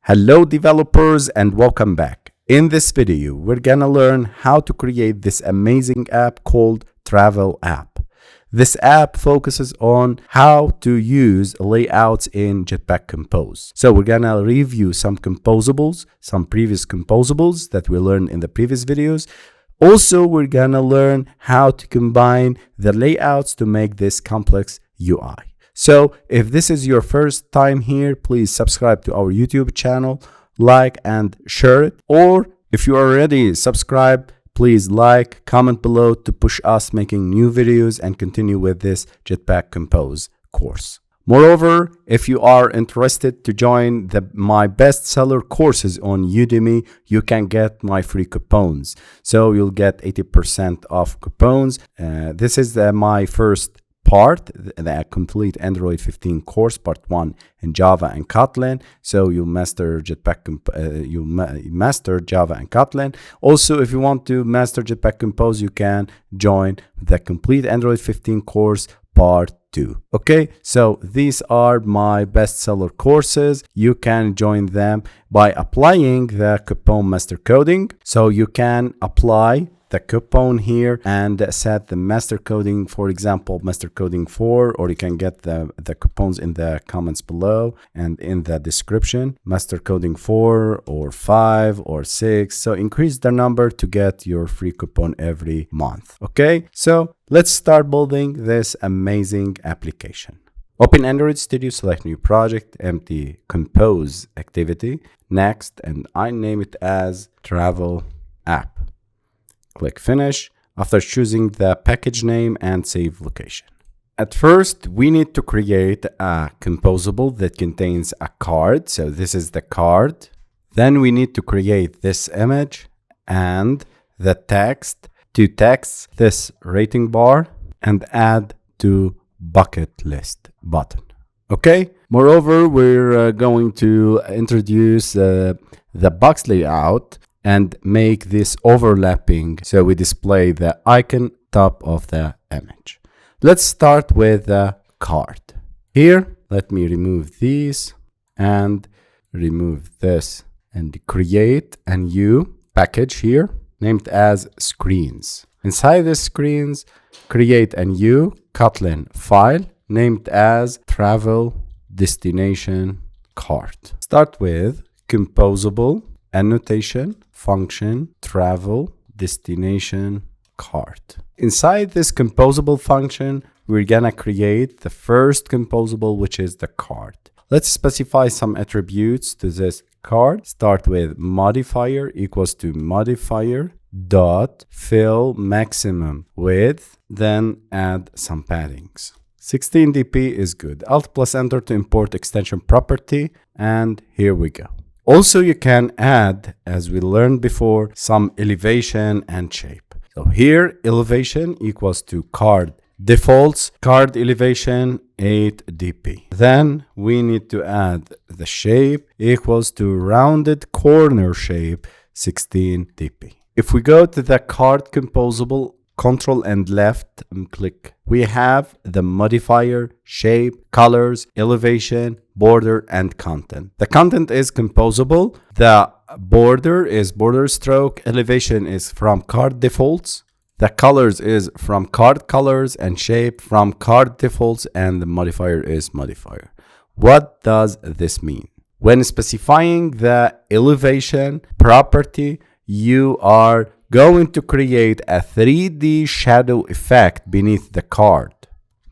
Hello developers and welcome back. In this video, we're gonna learn how to create this amazing app called Travel App. This app focuses on how to use layouts in Jetpack Compose. So we're gonna review some composables, some previous composables that we learned in the previous videos. Also, we're gonna learn how to combine the layouts to make this complex UI. So if this is your first time here, please subscribe to our YouTube channel, like and share it. Or if you already subscribed, please like, comment below to push us making new videos and continue with this Jetpack Compose course. Moreover, if you are interested to join my bestseller courses on Udemy, you can get my free coupons. So you'll get 80% off coupons. This is my first part, the complete Android 15 course, part 1 in Java and Kotlin. So you master master Java and Kotlin. Also, if you want to master Jetpack Compose, you can join the complete Android 15 course, part 2. Okay, so these are my bestseller courses. You can join them by applying the coupon master coding. So you can apply the coupon here and set the master coding, for example, master coding 4, or you can get the coupons in the comments below and in the description, master coding 4 or 5 or 6. So increase the number to get your free coupon every month. Okay, so let's start building this amazing application. Open Android Studio, select new project, empty compose activity, next, and I name it as Travel App. Click Finish after choosing the package name and save location. At first, we need to create a composable that contains a card. So this is the card. Then we need to create this image and the text to text this rating bar and add to bucket list button. Okay. Moreover, we're going to introduce the box layout and make this overlapping so we display the icon top of the image. Let's start with the card. Here, let me remove these and remove this and create a new package here named as screens. Inside the screens, create a new Kotlin file named as travel destination card. Start with composable annotation function travel destination card. Inside this composable function, we're gonna create the first composable, which is the card. Let's specify some attributes to this card. Start with modifier equals to modifier dot fill maximum width, then add some paddings. 16 dp is good. Alt plus enter to import extension property, and here we go. Also, you can add, as we learned before, some elevation and shape. So here, elevation equals to card defaults, card elevation 8 dp. Then we need to add the shape equals to rounded corner shape 16 dp. If we go to the card composable, Control and left and click, we have the modifier, shape, colors, elevation, border, and content. The content is composable. The border is border stroke. Elevation is from card defaults. The colors is from card colors, and shape from card defaults, and the modifier is modifier. What does this mean? When specifying the elevation property, you are going to create a 3D shadow effect beneath the card,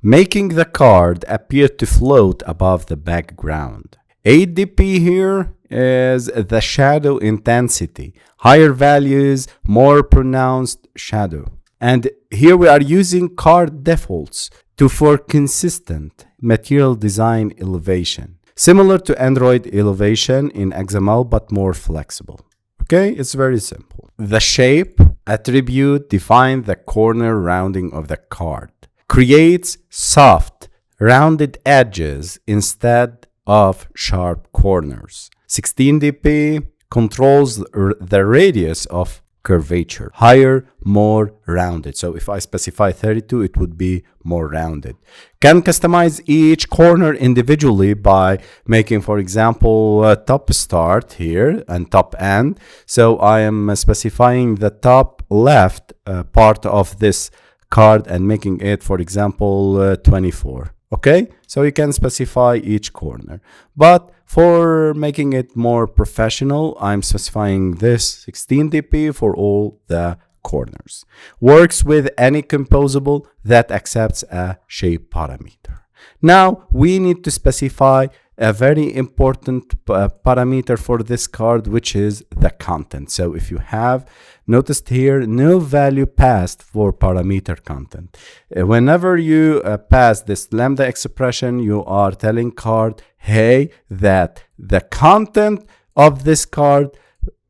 making the card appear to float above the background. 8 dp here is the shadow intensity. Higher values, more pronounced shadow. And here we are using card defaults for consistent material design elevation, similar to Android elevation in XML, but more flexible. Okay, it's very simple. The shape attribute defines the corner rounding of the card. Creates soft, rounded edges instead of sharp corners. 16 dp controls the radius of curvature, higher, more rounded. So if I specify 32, it would be more rounded. Can customize each corner individually by making, for example, a top start here and top end. So I am specifying the top left part of this card and making it, for example, 24. Okay, so you can specify each corner, but for making it more professional, I'm specifying this 16 dp for all the corners. Works with any composable that accepts a shape parameter. Now we need to specify a very important parameter for this card, which is the content. So if you have noticed here, no value passed for parameter content. Whenever you pass this lambda expression, you are telling card, hey, that the content of this card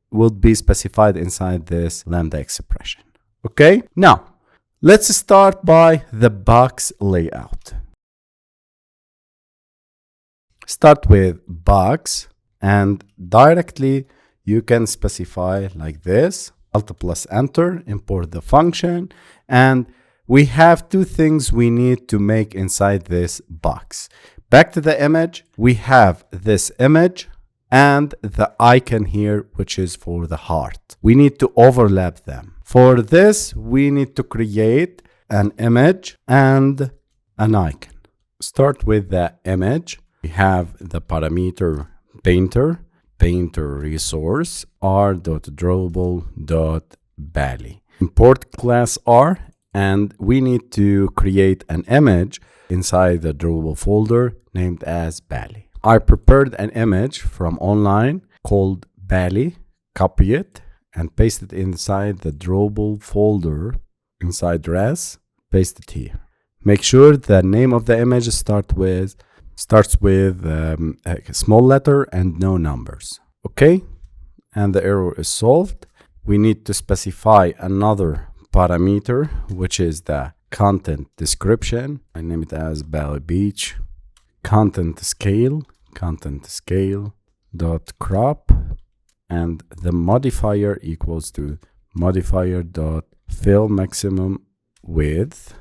would be specified inside this lambda expression. Okay, now let's start by the box layout. Start with box, and directly you can specify like this, Alt plus enter, import the function, and we have two things we need to make inside this box. Back to the image, we have this image and the icon here, which is for the heart. We need to overlap them. For this, we need to create an image and an icon. Start with the image. We have the parameter painter resource r.drawable.bally. Import class R, and we need to create an image inside the drawable folder named as Bally. I prepared an image from online called Bally, copy it and paste it inside the drawable folder inside res, paste it here. Make sure the name of the image starts with a small letter and no numbers. Okay, and the error is solved. We need to specify another parameter, which is the content description. I name it as Bally Beach. Content scale dot crop, and the modifier equals to modifier dot fill maximum width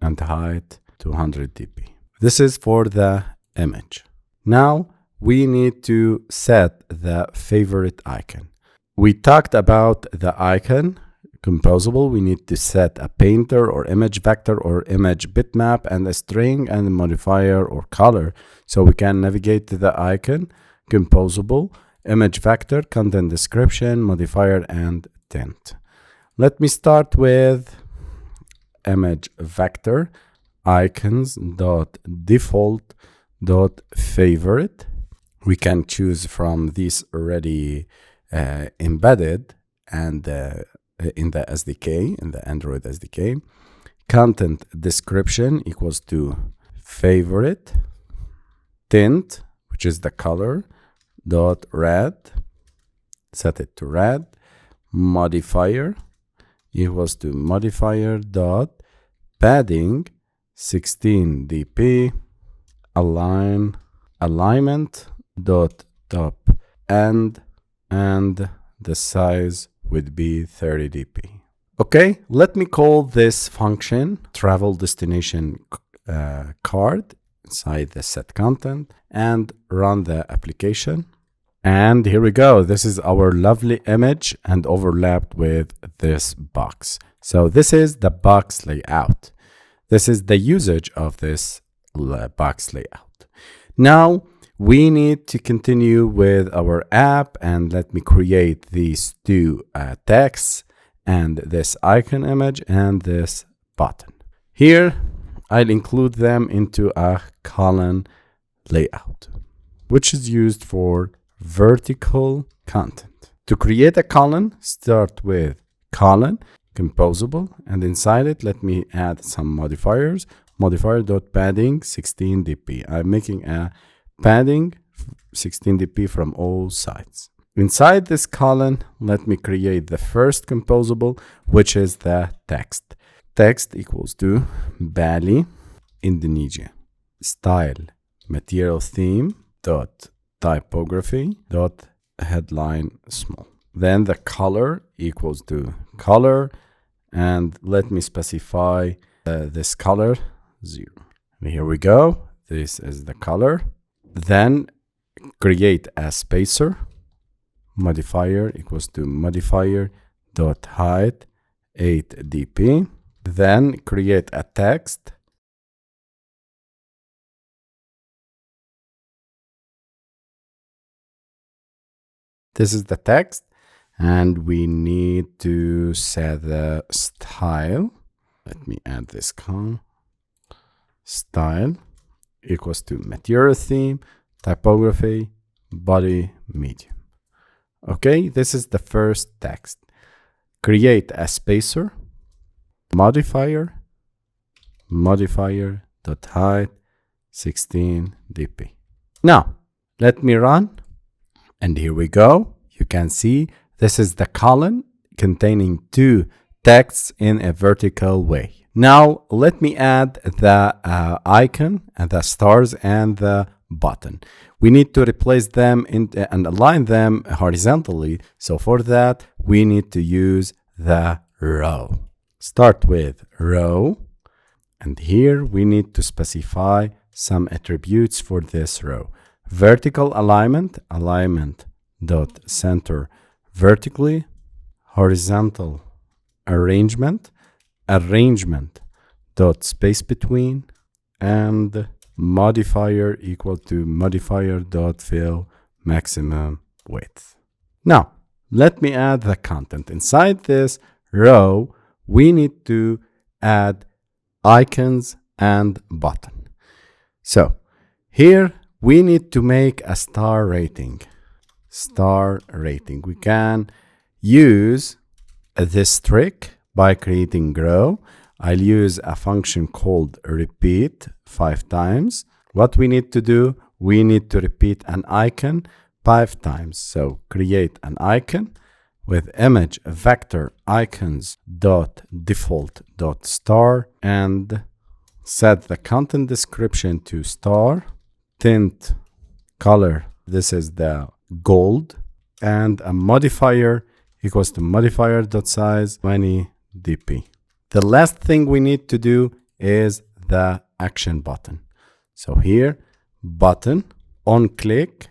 and height 200 dp. This is for the image. Now we need to set the favorite icon. We talked about the icon composable. We need to set a painter or image vector or image bitmap and a string and a modifier or color, so we can navigate to the icon composable, image vector, content description, modifier, and tint. Let me start with image vector icons.default.favorite. We can choose from these already embedded and in the SDK, in the Android SDK. Content description equals to favorite, tint, which is the color, dot red, set it to red, modifier equals to modifier dot padding 16 dp, alignment dot top end, and the size would be 30 dp. Okay, let me call this function travel destination card inside the set content and run the application. And here we go. This is our lovely image and overlapped with this box. So this is the box layout. This is the usage of this box layout. Now we need to continue with our app, and let me create these two texts and this icon image and this button. Here I'll include them into a column layout, which is used for vertical content. To create a column, start with column composable, and inside it let me add some modifiers. Modifier.padding 16 dp. I'm making a padding 16 dp from all sides. Inside this column, let me create the first composable, which is the text. Text equals to Bali, Indonesia. Style, material theme dot typography dot headline small. Then the color equals to color, and let me specify this color 0. Here we go. This is the color. Then create a spacer modifier equals to modifier dot height 8 dp. Then create a text. This is the text, and we need to set the style. Let me add this style equals to material theme, typography, body, medium. Okay, this is the first text. Create a spacer modifier dot height 16 dp. Now let me run, and here we go. You can see this is the column containing 2 texts in a vertical way. Now let me add the icon and the stars and the button. We need to replace them and align them horizontally. So for that, we need to use the row. Start with row, and here we need to specify some attributes for this row. Vertical alignment dot center vertically, horizontal arrangement dot space between, and modifier equal to modifier dot fill maximum width. Now let me add the content. Inside this row we need to add icons and button. So here we need to make a star rating. We can use this trick by creating row. I'll use a function called repeat 5 times. What we need to do, we need to repeat an icon 5 times. So create an icon with image vector icons dot default dot star, and set the content description to star, tint color, this is the gold, and a modifier equals to modifier dot size 20 dp. The last thing we need to do is the action button. So here, button, on click,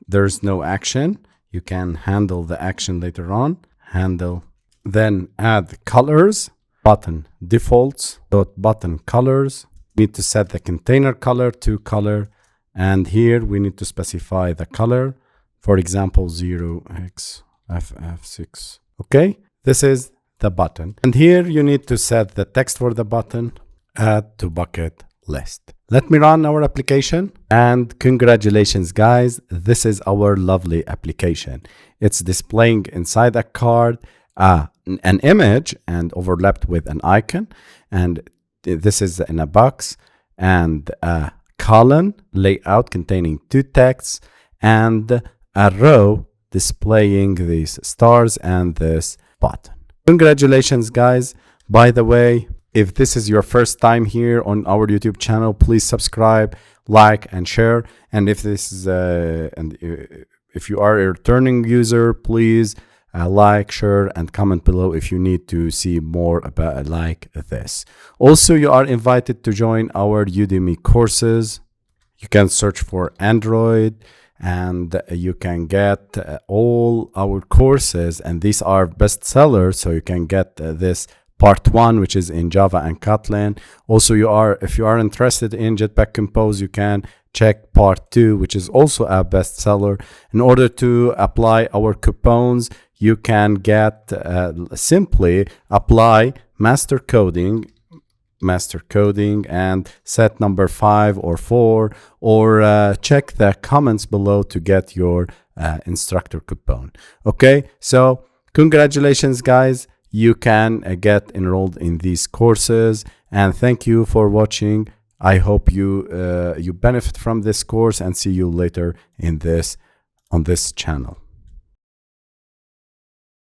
there's no action. You can handle the action later on. Handle. Then add colors, button defaults dot button colors. We need to set the container color to color, and here we need to specify the color. For example, 0xff6. Okay, this is the button. And here you need to set the text for the button, add to bucket list. Let me run our application, and congratulations guys, this is our lovely application. It's displaying inside a card an image and overlapped with an icon, and this is in a box, and a column layout containing 2 texts, and a row displaying these stars and this button. Congratulations guys. By the way, if this is your first time here on our YouTube channel, please subscribe, like, and share. And if this is if you are a returning user, please like, share, and comment below if you need to see more about like this. Also, you are invited to join our Udemy courses. You can search for Android, and you can get all our courses, and these are bestsellers, so you can get this part 1, which is in Java and Kotlin. Also, if you are interested in Jetpack Compose, you can check part 2, which is also a bestseller. In order to apply our coupons, you can get simply apply master coding and set number 5 or 4, or check the comments below to get your instructor coupon. Okay, so congratulations guys, you can get enrolled in these courses, and thank you for watching. I hope you benefit from this course, and see you later on this channel.